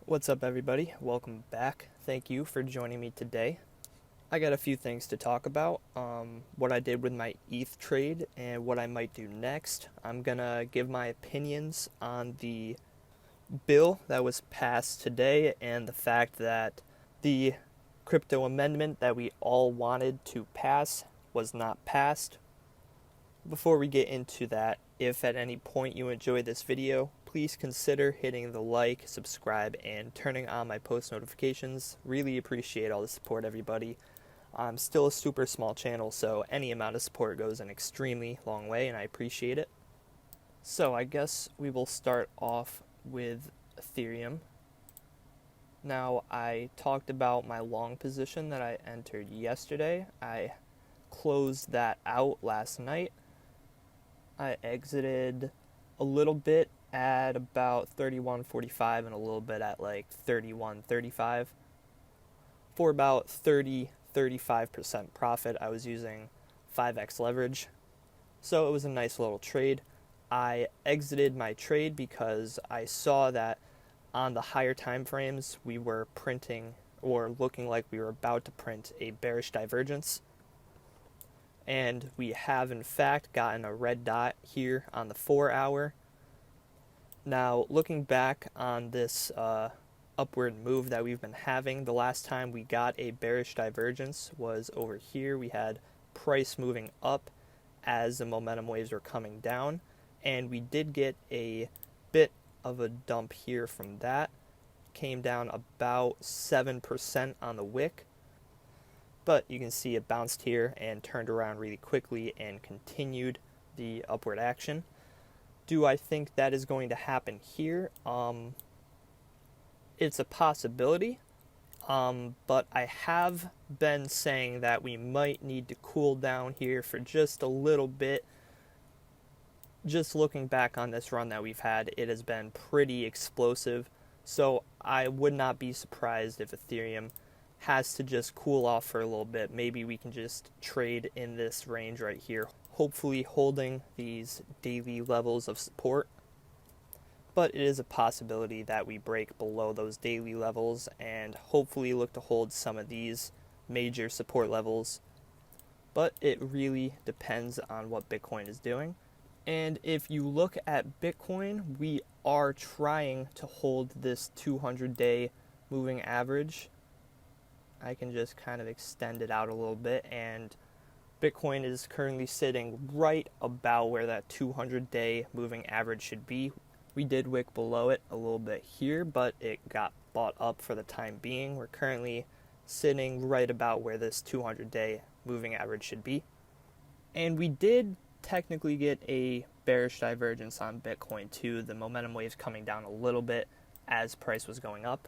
What's up, everybody? Welcome back. Thank you for joining me today. I got a few things to talk about. What I did with my ETH trade and what I might do next. I'm gonna give my opinions on the bill that was passed today and the fact that the crypto amendment that we all wanted to pass was not passed. Before we get into that, if at any point you enjoy this video, please consider hitting the like, subscribe, and turning on my post notifications. Really appreciate all the support, everybody. I'm still a super small channel, so any amount of support goes an extremely long way, and I appreciate it. So I guess we will start off with Ethereum. Now, I talked about my long position that I entered yesterday. I closed that out last night. I exited a little bit at about 31.45 and a little bit at like 31.35 for about 35% profit. I was using 5x leverage, so it was a nice little trade. I exited my trade because I saw that on the higher time frames we were printing or looking like we were about to print a bearish divergence. And we have, in fact, gotten a red dot here on the 4 hour. Now, looking back on this upward move that we've been having, the last time we got a bearish divergence was over here. We had price moving up as the momentum waves were coming down. And we did get a bit of a dump here from that. Came down about 7% on the wick. But you can see it bounced here and turned around really quickly and continued the upward action. Do I think that is going to happen here? It's a possibility, but I have been saying that we might need to cool down here for just a little bit. Just looking back on this run that we've had, it has been pretty explosive, so I would not be surprised if Ethereum has to just cool off for a little bit. Maybe we can just trade in this range right here, hopefully holding these daily levels of support. But it is a possibility that we break below those daily levels and hopefully look to hold some of these major support levels. But it really depends on what Bitcoin is doing. And if you look at Bitcoin, we are trying to hold this 200-day moving average. I can just kind of extend it out a little bit, and Bitcoin is currently sitting right about where that 200-day moving average should be. We did wick below it a little bit here, but it got bought up for the time being. We're currently sitting right about where this 200-day moving average should be. And we did technically get a bearish divergence on Bitcoin too. The momentum waves coming down a little bit as price was going up.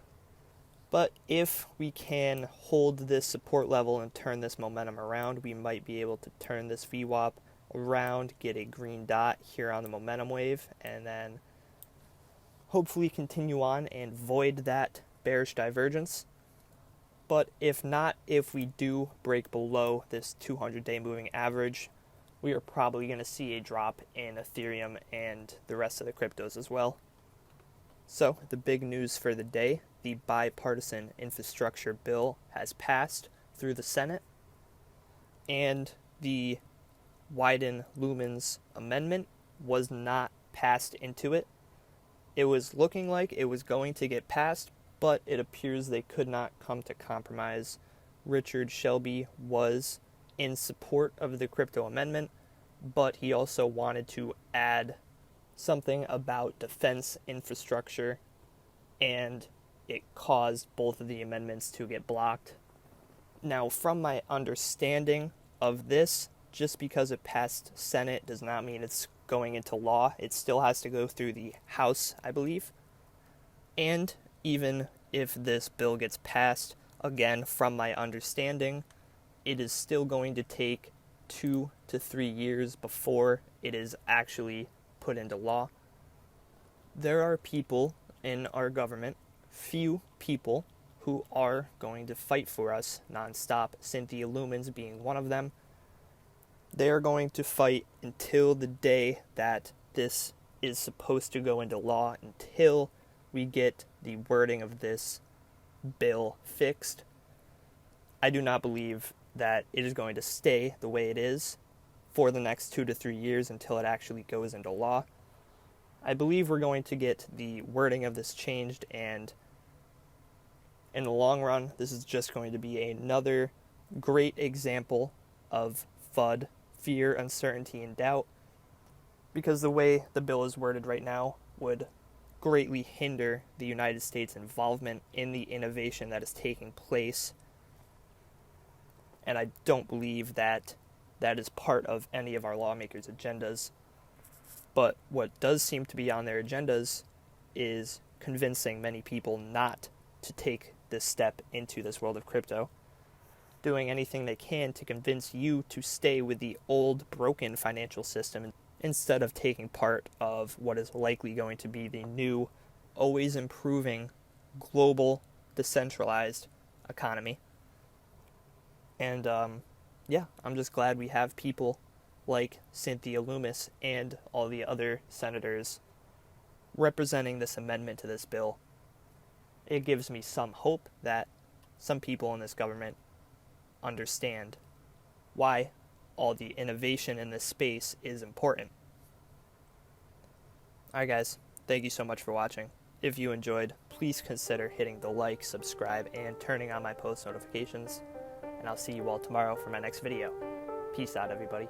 But if we can hold this support level and turn this momentum around, we might be able to turn this VWAP around, get a green dot here on the momentum wave, and then hopefully continue on and void that bearish divergence. But if not, if we do break below this 200-day moving average, we are probably going to see a drop in Ethereum and the rest of the cryptos as well. So, the big news for the day, the bipartisan infrastructure bill has passed through the Senate, and the Wyden-Lumens amendment was not passed into it. It was looking like it was going to get passed, but it appears they could not come to compromise. Richard Shelby was in support of the crypto amendment, but he also wanted to add something about defense infrastructure, and it caused both of the amendments to get blocked. Now, from my understanding of this, just because it passed Senate does not mean it's going into law. It still has to go through the House, I believe. And even if this bill gets passed, again, from my understanding, it is still going to take 2 to 3 years before it is actually put into law. There are people in our government, few people, who are going to fight for us nonstop, Cynthia Lumens being one of them. They are going to fight until the day that this is supposed to go into law, until we get the wording of this bill fixed, I do not believe that it is going to stay the way it is for the next 2 to 3 years until it actually goes into law. I believe we're going to get the wording of this changed, and in the long run, this is just going to be another great example of FUD, fear, uncertainty, and doubt, because the way the bill is worded right now would greatly hinder the United States' involvement in the innovation that is taking place. And I don't believe that that is part of any of our lawmakers' agendas. But what does seem to be on their agendas is convincing many people not to take this step into this world of crypto, doing anything they can to convince you to stay with the old, broken financial system instead of taking part of what is likely going to be the new, always improving, global, decentralized economy. And I'm just glad we have people like Cynthia Loomis and all the other senators representing this amendment to this bill. It gives me some hope that some people in this government understand why all the innovation in this space is important. Alright guys, thank you so much for watching. If you enjoyed, please consider hitting the like, subscribe, and turning on my post notifications. And I'll see you all tomorrow for my next video. Peace out, everybody.